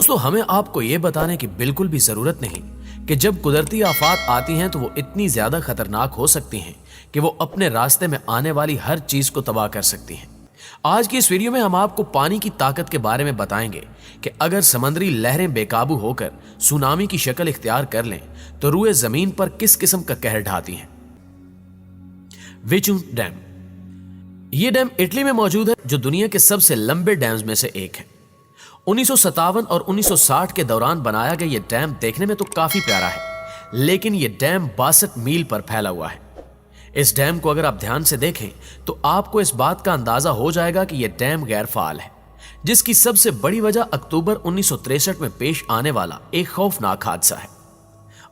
दोस्तों, हमें आपको ये बताने की बिल्कुल भी जरूरत नहीं कि जब कुदरती आफात आती हैं तो वो इतनी ज्यादा खतरनाक हो सकती हैं कि वो अपने रास्ते में आने वाली हर चीज को तबाह कर सकती हैं। आज की इस वीडियो में हम आपको पानी की ताकत के बारे में बताएंगे कि अगर समंदरी लहरें बेकाबू होकर सुनामी की शक्ल इख्तियार कर लें तो रूए जमीन पर किस किस्म का कहर ढाती हैं। विचुं डैम। यह डैम इटली में मौजूद है, जो दुनिया के सबसे लंबे डैम्स में से एक है। 1957 और 1960 के दौरान बनाया गया यह डैम देखने में तो काफी प्यारा है, लेकिन यह डैम 62 मील पर फैला हुआ है। इस डैम को अगर आप ध्यान से देखें तो आपको इस बात का अंदाजा हो जाएगा कि यह डैम गैर फाल है, जिसकी सबसे बड़ी वजह अक्टूबर 1963 में पेश आने वाला एक खौफनाक हादसा है।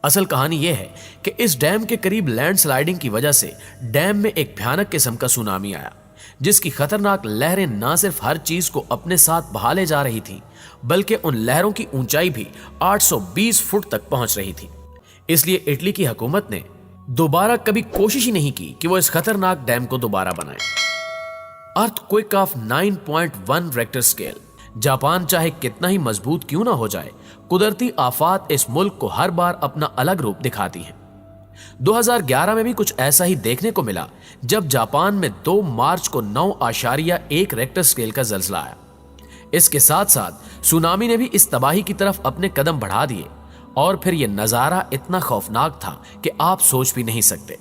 असल कहानी यह है कि इस डैम के करीब लैंडस्लाइडिंग की वजह से डैम में एक भयानक किस्म का सुनामी आया, जिसकी खतरनाक लहरें न सिर्फ हर चीज को अपने साथ बहा ले जा रही थी, बल्कि उन लहरों की ऊंचाई भी 820 फुट तक पहुंच रही थी। इसलिए इटली की हुकूमत ने दोबारा कभी कोशिश ही नहीं की कि वो इस खतरनाक डैम को दोबारा बनाए। Earthquake of 9.1 Richter scale. Japan चाहे कितना ही मजबूत क्यों ना हो जाए, कुदरती आफात इस मुल्क को हर बार अपना अलग रूप दिखाती हैं। 2011 में भी कुछ ऐसा ही देखने को मिला, जब जापान में 2 मार्च को 9.1 रेक्टर स्केल का जल्जला आया। इसके साथ साथ सुनामी ने भी इस तबाही की तरफ अपने कदम बढ़ा दिए, और फिर यह नजारा इतना खौफनाक था कि आप सोच भी नहीं सकते।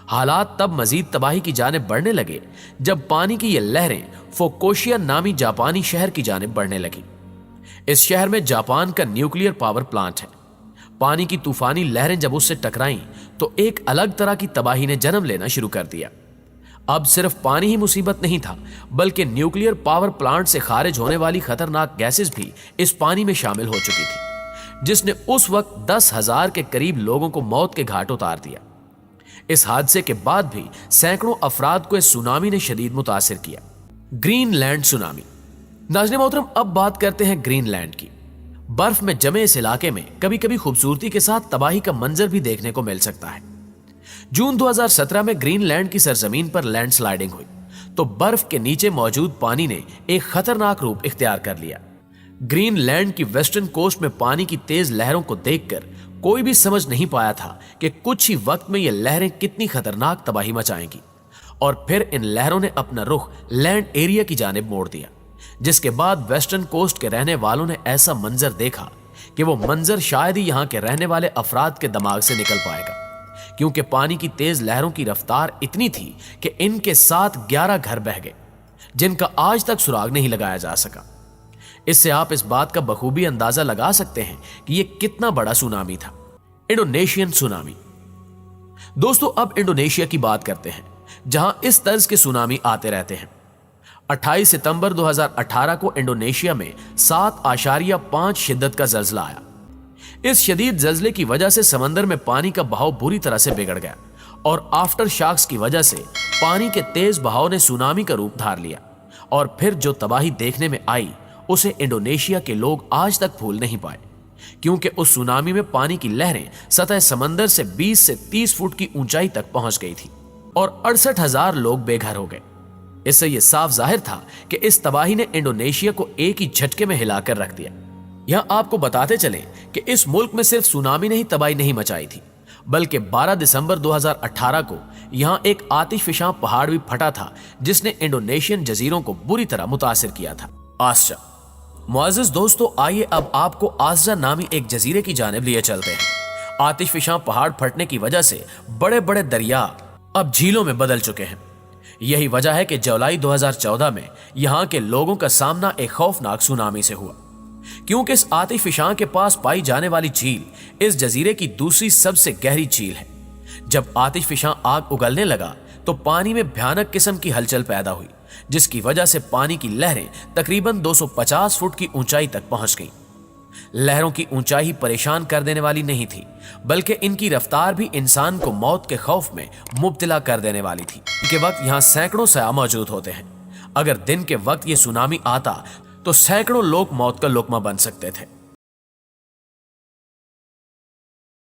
हालात तब मजीद तबाही की जानिब बढ़ने लगे जब पानी की ये लहरें फुकुशिया नामी जापानी शहर की जानिब बढ़ने लगी। इस शहर में जापान का न्यूक्लियर पावर प्लांट है। पानी की तूफानी लहरें जब उससे टकराईं तो एक अलग तरह की तबाही ने जन्म लेना शुरू कर दिया। अब सिर्फ पानी ही मुसीबत नहीं था, बल्कि न्यूक्लियर पावर प्लांट से खारिज होने वाली खतरनाक गैसेस भी इस पानी में शामिल हो चुकी थी, जिसने उस वक्त 10,000 के करीब लोगों को मौत के घाट उतार दिया। इस हादसे के बाद भी सैकड़ों अफराद को इस सुनामी ने शदीद मुतासिर किया। Greenland tsunami. नाज़रीन मोहतरम, अब बात करते हैं ग्रीनलैंड की। बर्फ में जमे इस इलाके में कभी कभी खूबसूरती के साथ तबाही का मंजर भी देखने को मिल सकता है। जून 2017 में ग्रीनलैंड की सरजमीन पर लैंडस्लाइडिंग हुई तो बर्फ के नीचे मौजूद पानी ने एक खतरनाक रूप इख्तियार कर लिया। ग्रीनलैंड की वेस्टर्न कोस्ट में पानी की तेज लहरों को देखकर कोई भी समझ नहीं पाया था कि कुछ ही वक्त में ये लहरें कितनी खतरनाक तबाही मचाएंगी, और फिर इन लहरों ने अपना रुख लैंड एरिया की जानिब मोड़ दिया, जिसके बाद वेस्टर्न कोस्ट के रहने वालों ने ऐसा मंजर देखा कि वो मंजर शायद ही यहाँ के रहने वाले अफराद के दिमाग से निकल पाएगा, क्योंकि पानी की तेज लहरों की रफ्तार इतनी थी कि इनके साथ 11 घर बह गए, जिनका आज तक सुराग नहीं लगाया जा सका। इससे आप इस बात का बखूबी अंदाजा लगा सकते हैं कि यह कितना बड़ा सुनामी था। Indonesian tsunami. दोस्तों, अब इंडोनेशिया की बात करते हैं, जहां इस तर्ज के सुनामी आते रहते हैं। 28 सितंबर 2018 को इंडोनेशिया में 7.5 शिद्दत का जल्जला आया। इस शदीद जल्जले की वजह से समंदर में पानी का बहाव बुरी तरह से बिगड़ गया, और आफ्टर शॉक्स की वजह से पानी के तेज बहाव ने सुनामी का रूप धार लिया, और फिर जो तबाही देखने में आई उसे इंडोनेशिया के लोग आज तक भूल नहीं पाए, क्योंकि उस सुनामी में पानी की लहरें सतह समंदर से 20 से 30 फुट की ऊंचाई तक पहुंच गई थी और 68,000 लोग बेघर हो गए। इससे यह साफ जाहिर था कि इस तबाही ने इंडोनेशिया को एक ही झटके में हिलाकर रख दिया। यहां आपको बताते चलें कि इस मुल्क में सिर्फ सुनामी ने ही तबाही नहीं मचाई थी, बल्कि 12 दिसंबर 2018 को यहां एक आतिशफिशां पहाड़ भी फटा था, जिसने इंडोनेशियन जजीरों को बुरी तरह मुतासिर किया था। आस्जा। मुअज़्ज़िज़ दोस्तों, आइए अब आपको आस्जा नामी एक जजीरे की जानिब लिए चलते हैं। आतिशफिशां पहाड़ फटने की वजह से बड़े बड़े दरिया अब झीलों में बदल चुके हैं। यही वजह है कि जुलाई 2014 में यहां के लोगों का सामना एक खौफनाक सुनामी से हुआ, क्योंकि इस आतिशफिशां के पास पाई जाने वाली झील इस जजीरे की दूसरी सबसे गहरी झील है। जब आतिशफिशां आग उगलने लगा तो पानी में भयानक किस्म की हलचल पैदा हुई, जिसकी वजह से पानी की लहरें तकरीबन 250 फुट की ऊंचाई तक पहुंच गईं। लहरों की ऊंचाई परेशान कर देने वाली नहीं थी, बल्कि इनकी रफ्तार भी इंसान को मौत के खौफ में मुब्तला कर देने वाली थी। के वक्त यहाँ सैकड़ों सयाह मौजूद होते हैं। अगर दिन के वक्त ये सुनामी आता तो सैकड़ों लोग मौत का लुकमा बन सकते थे।